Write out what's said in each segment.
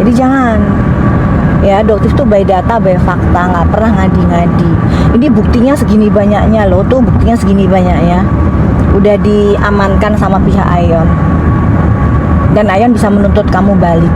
Jadi jangan. Ya, doktif tuh by data, by fakta, nggak pernah ngadi-ngadi. Ini buktinya segini banyaknya loh, tuh buktinya segini banyaknya. Udah diamankan sama pihak Ion. Dan Ion bisa menuntut kamu balik.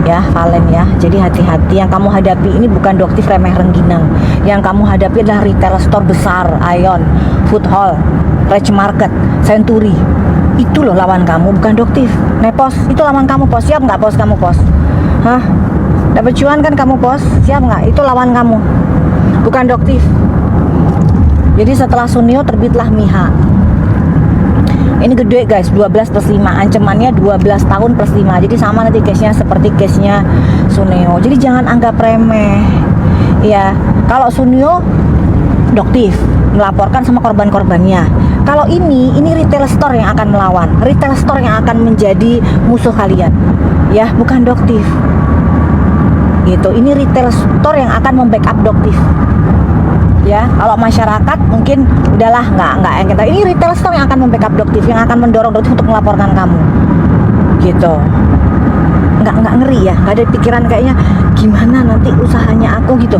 Ya, Valen ya. Jadi hati-hati, yang kamu hadapi ini bukan doktif remeh rengginang. Yang kamu hadapi adalah retail store besar, Ion, Food Hall, Rage Market, Century. Itu loh lawan kamu, bukan doktif. Nepos, itu lawan kamu, pos. Siap nggak pos kamu, pos? Hah? Dapat cuan kan kamu, pos? Siap nggak? Itu lawan kamu, bukan doktif. Jadi setelah Sunio terbitlah Miha. Ini gede guys, 12 plus 5. Ancamannya 12 tahun plus 5. Jadi sama nanti case-nya seperti case-nya Suneo. Jadi jangan anggap remeh. Ya, kalau Suneo doktif melaporkan sama korban-korbannya. Kalau ini retail store yang akan melawan. Retail store yang akan menjadi musuh kalian. Ya, bukan doktif. Gitu. Ini retail store yang akan membackup doktif. Ya, kalau masyarakat mungkin udahlah nggak yang kita. Ini retail store yang akan membackup doktif, yang akan mendorong doktif untuk melaporkan kamu, gitu. Nggak ngeri ya, nggak ada pikiran kayaknya gimana nanti usahanya aku gitu,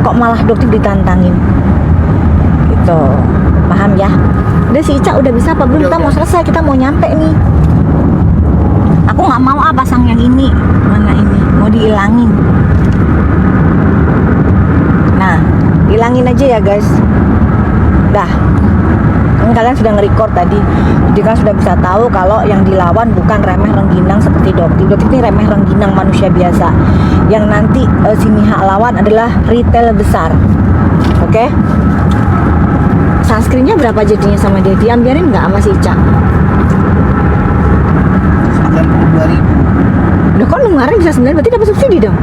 kok malah doktif ditantangin, gitu. Paham ya? Udah si Ica udah bisa apa belum? Kita mau selesai, kita mau nyampe nih. Aku nggak mau pasang yang ini, mana ini mau dihilangin. Nah, hilangin aja ya guys. Dah, kan kalian sudah nge-record tadi, jadi kan sudah bisa tahu kalau yang dilawan bukan remeh rengginang seperti doktif. Doktif ini remeh rengginang manusia biasa. Yang nanti si Miha lawan adalah retail besar. Oke? Sunscreennya berapa jadinya sama dia? Diambiarin nggak sama si Ica? 92.000. Udah kok kemarin bisa 9, berarti dapat subsidi dong?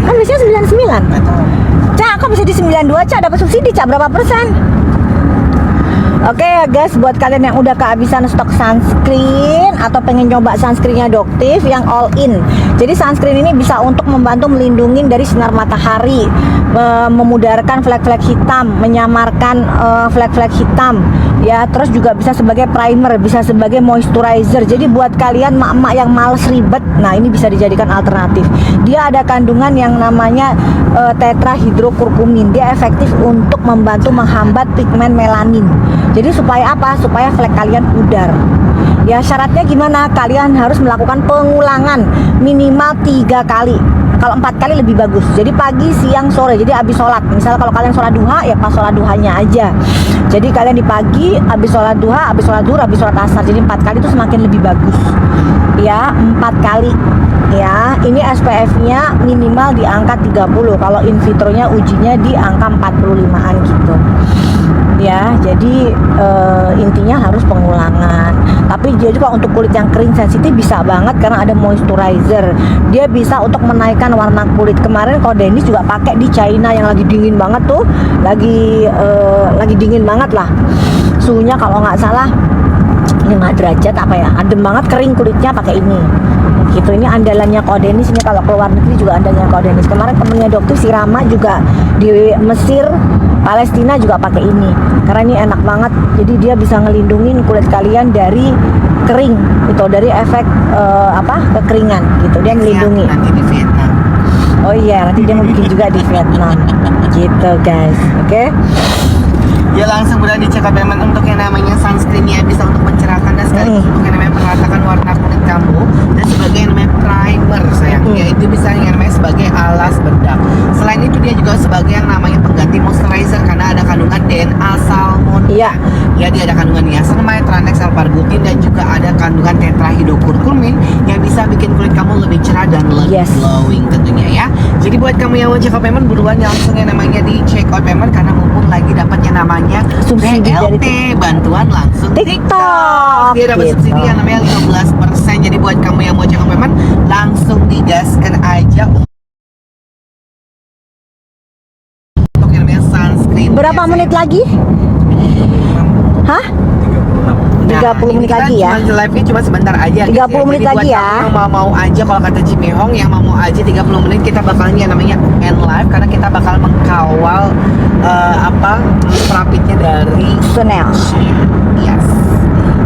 Kan biasanya 99. Cak, kok bisa di 92, Cak? Dapat subsidi, Cak, berapa persen? Oke ya guys, buat kalian yang udah kehabisan stok sunscreen atau pengen nyoba sunscreennya doktif yang all in. Jadi sunscreen ini bisa untuk membantu melindungi dari sinar matahari, memudarkan flek-flek hitam, menyamarkan flek-flek hitam. Ya, terus juga bisa sebagai primer, bisa sebagai moisturizer. Jadi buat kalian mak-mak yang males ribet, nah ini bisa dijadikan alternatif. Dia ada kandungan yang namanya tetrahidrokurkumin. Dia efektif untuk membantu menghambat pigmen melanin. Jadi supaya apa? Supaya flek kalian pudar. Ya, syaratnya gimana? Kalian harus melakukan pengulangan minimal 3 kali. Kalau 4 kali lebih bagus. Jadi pagi, siang, sore. Jadi habis sholat. Misalnya kalau kalian sholat duha, ya pas sholat duhanya aja. Jadi kalian di pagi, habis sholat duha, habis sholat duhur, habis sholat asar. Jadi 4 kali itu semakin lebih bagus. Ya, 4 kali. Ya, ini SPF-nya minimal di angka 30. Kalau in vitro-nya ujinya di angka 45-an gitu. Ya, jadi intinya harus pengulangan. Tapi dia juga untuk kulit yang kering sensitif bisa banget karena ada moisturizer. Dia bisa untuk menaikkan warna kulit. Kemarin kalau Dennis juga pakai di China yang lagi dingin banget tuh, lagi dingin banget lah. Suhunya kalau nggak salah 5 derajat apa ya, adem banget, kering kulitnya pakai ini. Gitu, ini andalannya Kodenis. Ini kalau keluar negeri juga andalannya Kodenis. Kemarin temennya dokter si Rama juga di Mesir, Palestina juga pakai ini karena ini enak banget. Jadi dia bisa ngelindungin kulit kalian dari kering itu, dari efek kekeringan gitu. Dia melindungi. Nanti di Vietnam. Oh iya, nanti dia mau bikin juga di Vietnam gitu guys. Oke? Ya, langsung berani cekap memang untuk yang namanya sunscreennya bisa untuk mencerahkan dan sekaligus untuk yang namanya meratakan warna kulit kamu, dan sebagai yang namanya primer sayangnya itu bisa yang namanya sebagai alas bedak. Selain itu dia juga sebagai yang namanya pengganti moisturizer karena ada kandungan DNA salmon. Iya. Ya, dia ada kandungan niacinamide, tranexal alpha-butin, dan juga ada kandungan tetrahidrokurkumin yang bisa bikin kulit kamu lebih cerah dan lebih glowing tentunya ya. Jadi buat kamu yang mau check out payment, buruan langsung yang namanya di check out payment karena mumpung lagi dapat yang namanya subsidi BLT, bantuan langsung TikTok. Dia dapat gitu. subsidi yang namanya 15%. Jadi buat kamu yang mau check out payment, langsung digaskan aja untuk yang namanya sunscreen. Berapa menit lagi? Hah? 30 menit lagi ya. Live-nya cuma sebentar aja. 30 menit lagi ya. Yang mau aja, kalau kata Jimmy Hong, yang mau aja 30 menit kita bakalnya namanya end live karena kita bakal mengkawal profitnya dari Sunel. Yes.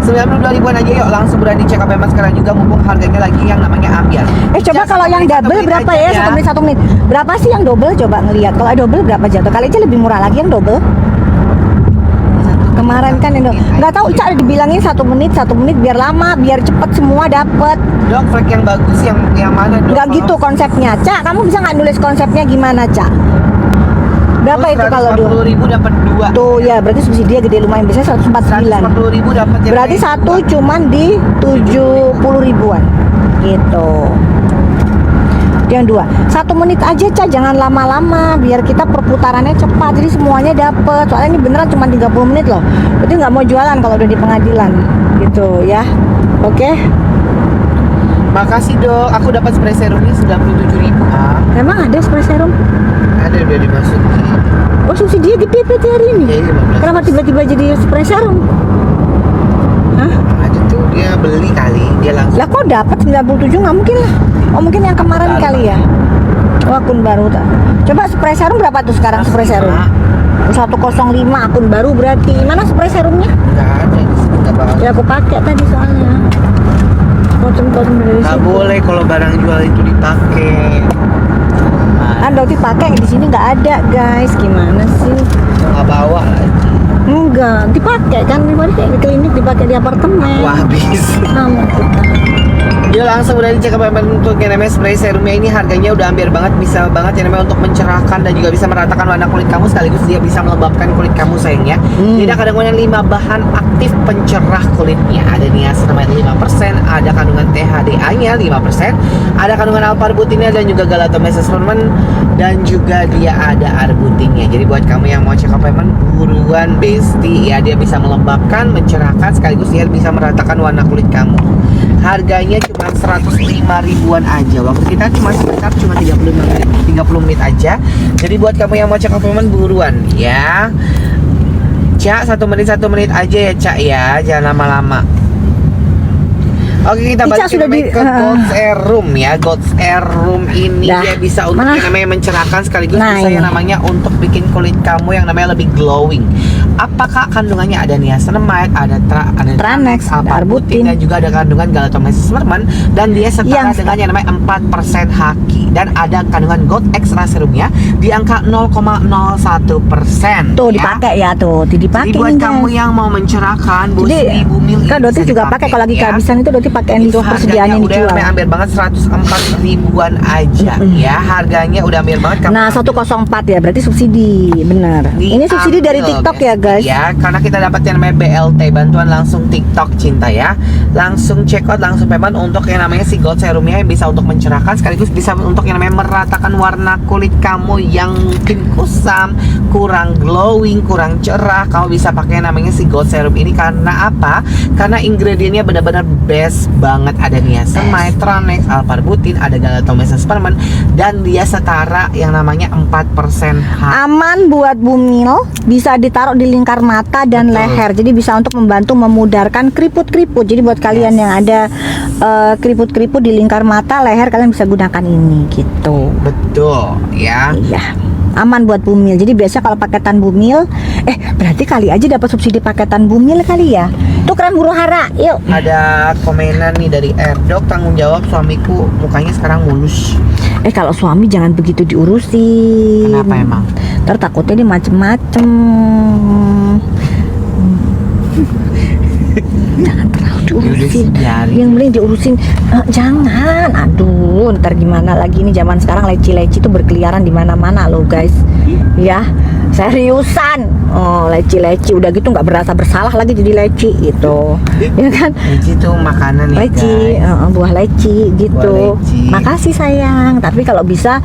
So 92 ribuan aja yuk, langsung berani cek KP Mas sekarang juga mumpung harganya lagi yang namanya ambiar. Coba kalau yang double berapa ya? 1 menit. Berapa sih yang double? Coba ngelihat. Kalau double berapa jatuh? Kali aja lebih murah lagi yang double. Kemarin kan itu nggak tahu Cak dibilangin 1 menit biar lama, biar cepet semua dapet. Dok, flag yang bagus yang mana dok? Nggak gitu konsepnya, Cak. Kamu bisa nggak nulis konsepnya gimana, Cak? Berapa itu kalau 140.000 dapat 2. Tuh ya, berarti subsidi gede lumayan, biasanya 149. 140.000 dapat yang Berarti kayak satu dua. cuman di 70 ribuan gitu. Yang dua 1 menit aja Cak, jangan lama-lama biar kita perputarannya cepat, jadi semuanya dapet. Soalnya ini beneran cuma 30 menit loh, berarti nggak mau jualan kalau udah di pengadilan gitu ya. Oke. Makasih dok, aku dapat spray serumnya 97.000. Emang ada spray serum? Ada udah dimasukin. Oh subsidinya gede berarti hari ini. Iya, 15. Kenapa tiba-tiba jadi spray serum? Hah? Ada tuh dia beli kali, dia langsung. Lah kok dapat 97? Nggak mungkin lah. Oh mungkin yang kemarin Baru. kali ya. Oh akun baru tak. Coba spray serum berapa tuh sekarang spray serum? 105 akun baru berarti. Mana spray serumnya? Nggak ada di sini, nggak bakal. Ya aku pakai tadi soalnya. Konsum dari Nggak situ. boleh kalau barang jual itu dipakai. Kan Dokti pakai di sini nggak ada guys. Gimana sih? Nggak bawa lagi. Enggak, dipakai kan di mana kayak di klinik, dipakai di apartemen. Wah habis. Sama kita. Dia langsung udah dicek apa untuk yang namanya spray serumnya ini harganya udah hampir banget, bisa banget yang namanya untuk mencerahkan dan juga bisa meratakan warna kulit kamu sekaligus dia bisa melembabkan kulit kamu sayangnya. Jadi ada kandungan 5 bahan aktif pencerah kulitnya. Ada niacinamide 5%, ada kandungan THDA-nya 5%, ada kandungan alpha-arbutinnya dan juga galactomyces ferment dan juga dia ada arbutinnya. Jadi buat kamu yang mau check appointment buruan bestie ya, dia bisa melembabkan, mencerahkan sekaligus dia bisa meratakan warna kulit kamu. Harganya cuma 105 ribuan aja. Waktu kita cuma sekitar 30 menit aja. Jadi buat kamu yang mau check appointment buruan ya. Cak 1 menit aja ya Cak ya, jangan lama-lama. Oke kita balik sudah ke Gold's Air Room ya. Gold's Air Room ini Dah. dia bisa untuk Mana? yang namanya mencerahkan sekaligus Nah, bisa ini. yang namanya untuk bikin kulit kamu yang namanya lebih glowing. Apakah kandungannya ada niacinamide, ada Tranex, alpha-arbutin arbutin. dan juga ada kandungan galactomyces ferment dan dia setara Yang- dengan yang namanya 4% haki dan ada kandungan gold extra serumnya di angka 0,01%. Tuh ya. dipakai ya tuh, dipakai Jadi buat nih, kamu guys. yang mau mencerahkan Jadi bumil kan Doti juga pakai kalau lagi kehabisan itu Doti pakai yang di itu persediaan harganya yang udah dijual. hampir banget 104 ribuan aja ya, harganya udah hampir banget kamu Nah 104 ya berarti subsidi, benar. Ini subsidi dari diambil, TikTok ya guys. ya karena kita dapat yang namanya BLT, bantuan langsung TikTok cinta ya, langsung check out langsung payment untuk yang namanya si gold serumnya yang bisa untuk mencerahkan sekaligus bisa untuk yang namanya meratakan warna kulit kamu yang mungkin kusam, kurang glowing, kurang cerah. Kamu bisa pakai yang namanya si gold serum ini karena apa? Karena ingredientnya benar-benar best banget, ada niacinamide, Tranex, alpha-arbutin, ada galactomyces ferment dan dia setara yang namanya 4% Aman buat bumil, bisa ditaruh di lingkar mata dan Betul. leher. Jadi bisa untuk membantu memudarkan keriput-keriput. Jadi buat kalian yang ada keriput-keriput di lingkar mata, leher, kalian bisa gunakan ini gitu. betul ya. Iya. Aman buat bumil. Jadi biasa kalau paketan bumil, berarti kali aja dapat subsidi paketan bumil kali ya. Tuh krem huru hara, yuk. Ada komenan nih dari Erdok, tanggung jawab suamiku mukanya sekarang mulus. Kalau suami jangan begitu diurusin. Kenapa emang? Ntar takutnya dia macem-macem. Jangan terlalu diurusin. biarin. Yang penting diurusin. Jangan. Aduh, ntar gimana lagi nih zaman sekarang leci-leci itu berkeliaran di mana-mana loh guys. Ya, seriusan. Oh, leci-leci udah gitu nggak berasa bersalah lagi jadi leci gitu. Ya kan? Leci tuh makanan ya Leci, guys. buah leci gitu. Buah leci. Makasih sayang. Tapi kalau bisa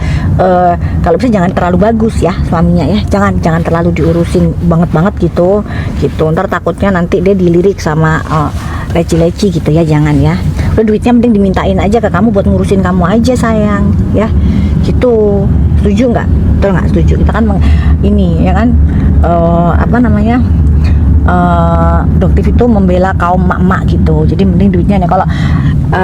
jangan terlalu bagus ya suaminya ya. Jangan terlalu diurusin banget gitu. Ntar takutnya nanti dia dilirik sama leci-leci gitu ya. Jangan ya. Udah duitnya mending dimintain aja ke kamu buat ngurusin kamu aja sayang ya. Gitu. Setuju nggak? Betul nggak setuju? Kita kan ini ya kan Doktif itu membela kaum mak-mak gitu. Jadi mending duitnya nih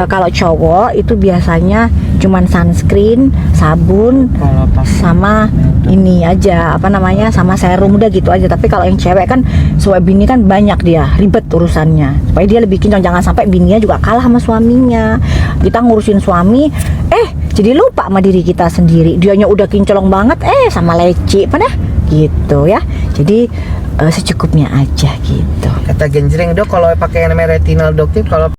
kalau cowok itu biasanya cuman sunscreen, sabun Kalau pas sama ini aja apa namanya sama serum udah gitu aja. Tapi kalau yang cewek kan suami bini kan banyak dia ribet urusannya, supaya dia lebih kinclong, jangan sampai bininya juga kalah sama suaminya. Kita ngurusin suami jadi lupa sama diri kita sendiri, dianya udah kinclong banget sama leci pada gitu ya. Jadi secukupnya aja gitu. Kata genjreng, Dok, kalau pakai yang namanya retinol, Dok, kalau